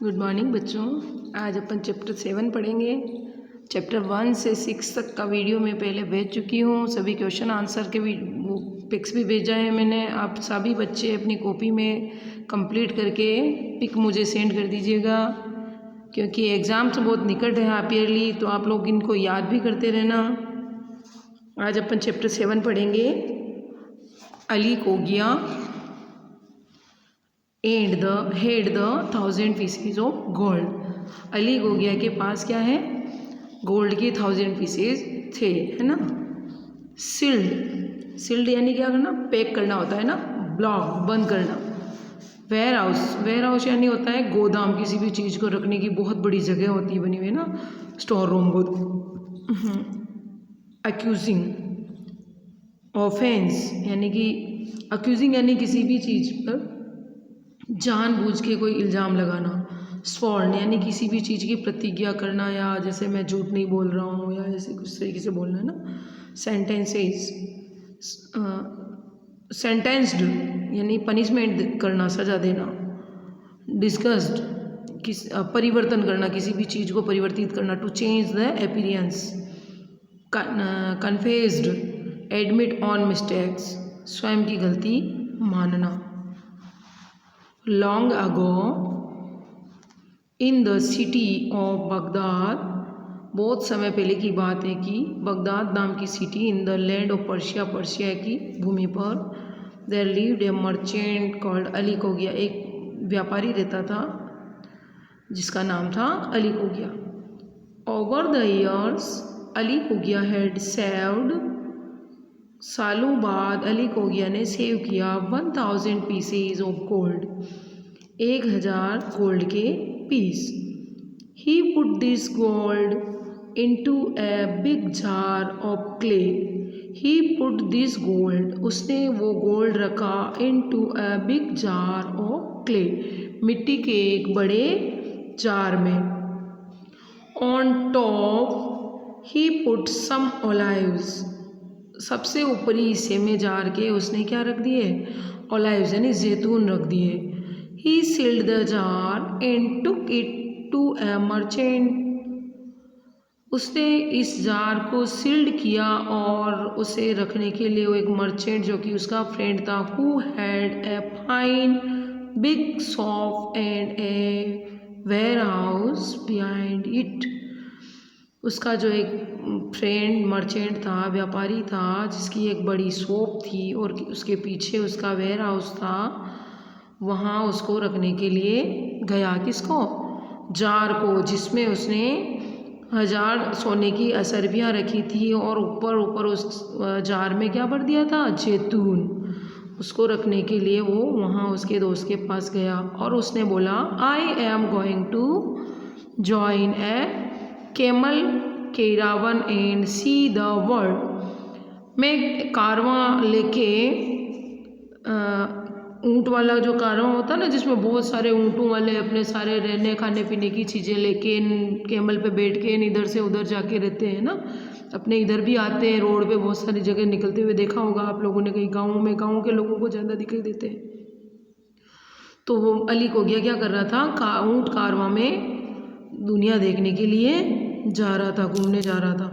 Good morning बच्चों। आज अपन chapter 7 पढ़ेंगे। चैप्टर 1 से 6 तक का वीडियो मैं पहले भेज चुकी हूँ। सभी क्वेश्चन आंसर के वो पिक्स भी भेजा है मैंने। आप सभी बच्चे अपनी कॉपी में कंप्लीट करके पिक मुझे सेंड कर दीजिएगा, क्योंकि एग्ज़ाम्स बहुत निकट है हाफ ईयरली, तो आप लोग इनको याद भी करते रहना। आज अपन चैप्टर 7 पढ़ेंगे। अली को गया and the head the 1000 pieces of gold. Ali Gogia के पास क्या है? गोल्ड के 1000 पीसेज थे, है ना। सिल्ड यानी क्या करना? पैक करना होता है ना, ब्लॉक बंद करना। वेयर हाउस यानी होता है गोदाम, किसी भी चीज़ को रखने की बहुत बड़ी जगह होती है बनी हुई ना, स्टोर रूम को। अक्यूजिंग, ऑफेंस यानी कि अक्यूजिंग यानी किसी भी चीज़ पर जानबूझ के कोई इल्ज़ाम लगाना। स्वॉर्न यानी किसी भी चीज़ की प्रतिज्ञा करना, या जैसे मैं झूठ नहीं बोल रहा हूँ, या जैसे कुछ तरीके से बोलना है ना। सेंटेंस्ड यानी पनिशमेंट करना, सज़ा देना। डिस्गस्ड परिवर्तन करना, किसी भी चीज़ को परिवर्तित करना। To change the appearance. Confessed admit own mistakes, स्वयं की गलती मानना। Long ago in the city of Baghdad, बहुत समय पहले की बात है कि बगदाद नाम की city, in the land of Persia, Persia की भूमि पर, there lived a merchant called Ali Cogia. एक व्यापारी रहता था जिसका नाम था Ali Cogia. Over the years Ali Cogia had saved, सालों बाद अली कोगिया ने सेव किया 1000 पीसेज ऑफ गोल्ड, 1000 गोल्ड के piece. He put this gold into a big jar of clay. He put this gold, उसने वो gold रखा, into a big jar of clay, मिट्टी के एक बड़े जार में। On top he put some olives, सबसे ऊपरी हिस्से में जार के उसने क्या रख दिए? ओलिव्स यानी जैतून रख दिए। He sealed the jar and took it to a merchant, उसने इस जार को सील्ड किया और उसे रखने के लिए वो एक मर्चेंट, जो कि उसका फ्रेंड था, who had a fine big shop and a warehouse behind it. उसका जो एक फ्रेंड मर्चेंट था, व्यापारी था, जिसकी एक बड़ी शॉप थी और उसके पीछे उसका वेयर हाउस था, वहाँ उसको रखने के लिए गया। किसको? जार को, जिसमें उसने 1000 सोने की असरबियाँ रखी थी और ऊपर उस जार में क्या भर दिया था? जैतून। उसको रखने के लिए वो वहाँ उसके दोस्त के पास गया और उसने बोला, I am going to join a camel caravan and see the world. मैं कारवां लेके, ऊँट वाला जो कारवां होता है ना, जिसमें बहुत सारे ऊँटों वाले अपने सारे रहने खाने पीने की चीज़ें लेके कैमल पे बैठ के इधर से उधर जाके रहते हैं ना, अपने इधर भी आते हैं। रोड पे बहुत सारी जगह निकलते हुए देखा होगा आप लोगों ने, कहीं गाँव में, गाँव के लोगों को ज़्यादा दिखाई देते हैं। तो वो अली कोगिया क्या कर रहा था? ऊँट कारवां में दुनिया देखने के लिए जा रहा था, घूमने जा रहा था।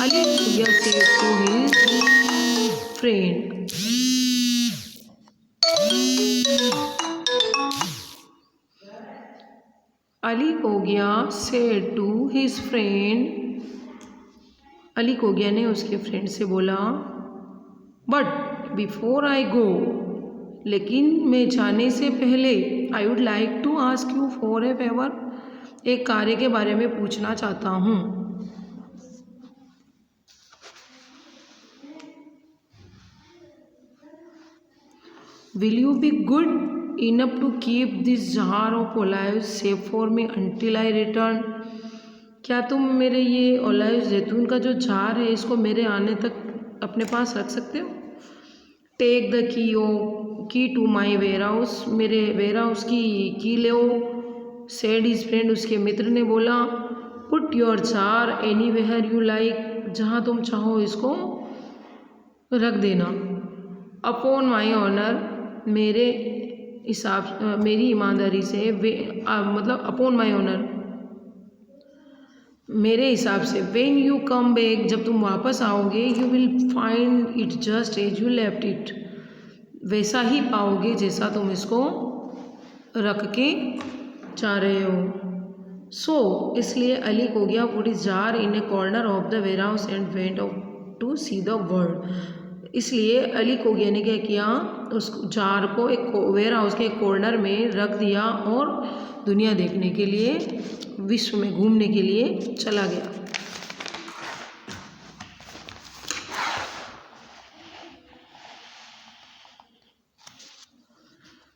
Ali Cogia said to his friend, Ali Cogia said to his friend, Ali Cogia ने उसके फ्रेंड से बोला, बट बिफोर आई गो, लेकिन मैं जाने से पहले, I would like to ask you for a favour, एक कार्य के बारे में पूछना चाहता हूँ। Will you be good enough to keep this jar of olives safe for me until I return. क्या तुम मेरे ये ओलिव्स जैतून का जो जार है, इसको मेरे आने तक अपने पास रख सकते हो? Take the key to my warehouse, मेरे वेयर हाउस की ले ओ। सेड हिज फ्रेंड, उसके मित्र ने बोला, put your jar anywhere you like, जहाँ तुम चाहो इसको रख देना। अपॉन माई ऑनर, मेरे मेरी ईमानदारी से मतलब अपॉन माई ऑनर, मेरे हिसाब से, व्हेन यू कम बैक, जब तुम वापस आओगे, you will find it just as you left it, वैसा ही पाओगे जैसा तुम इसको रख के जा रहे हो। सो इसलिए अली को गया put his jar in a corner of the warehouse and went out to see the world. इसलिए अली को गया ने क्या किया, उस जार को एक वेयर हाउस के एक कॉर्नर में रख दिया और दुनिया देखने के लिए, विश्व में घूमने के लिए चला गया।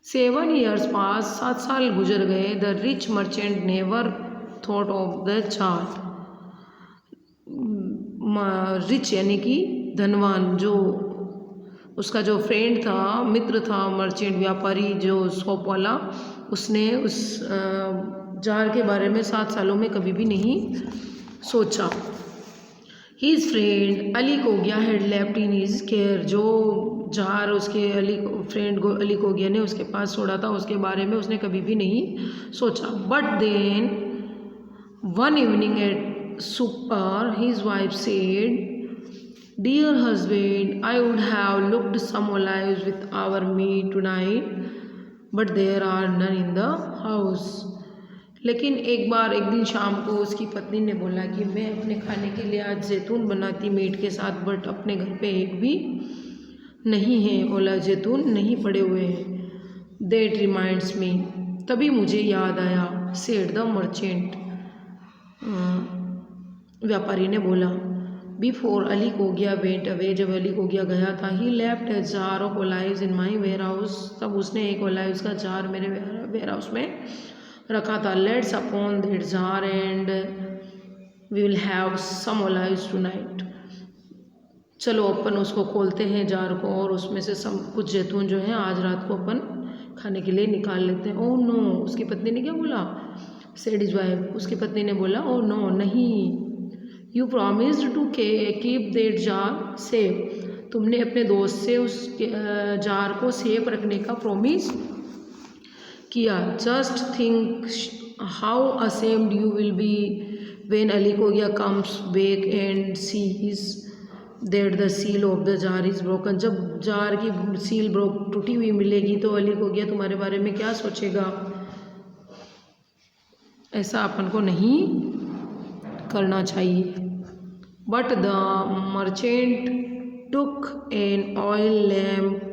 सेवन ईयर्स पास, 7 साल गुजर गए। The rich merchant never thought of the jar. Rich यानी कि धनवान, जो उसका जो फ्रेंड था, मित्र था, मर्चेंट व्यापारी, जो शॉप वाला, उसने उस जार के बारे में 7 सालों में कभी भी नहीं सोचा। हिज फ्रेंड अली को गया had left in his care, जो जार उसके अली को गया ने उसके पास छोड़ा था, उसके बारे में उसने कभी भी नहीं सोचा। But then one evening at supper his wife said, dear husband, I would have looked some olives with our meat tonight, but there are none in the house. लेकिन एक दिन शाम को उसकी पत्नी ने बोला कि मैं अपने खाने के लिए आज जैतून बनाती मीट के साथ, बट अपने घर पे एक भी नहीं है, ओला जैतून नहीं पड़े हुए हैं। दैट रिमाइंड्स मी, तभी मुझे याद आया, सेड द मर्चेंट, व्यापारी ने बोला। बिफोर अली को गया वेंट अवे, जब अली को गया था, he left a jar of olives in my warehouse, तब उसने एक ओलाइव्स का जार मेरे वेयर हाउस में रखा था। Let's open that jar and we will have some olives tonight. चलो अपन उसको खोलते हैं जार को, और उसमें से कुछ जैतून जो है आज रात को अपन खाने के लिए निकाल लेते हैं। ओह नो, उसकी पत्नी ने क्या बोला, सेड हिज वाइफ, उसकी पत्नी ने बोला, ओह नो, नहीं, you promised to keep that jar safe, तुमने अपने दोस्त से उस जार को सेफ रखने का प्रॉमिस किया। Just think how ashamed you will be when Ali को गया comes back and sees that the seal of the jar is broken. जब जार की सील टूटी हुई मिलेगी तो अली को गया तुम्हारे बारे में क्या सोचेगा। ऐसा अपन को नहीं करना चाहिए। But the merchant took an oil lamp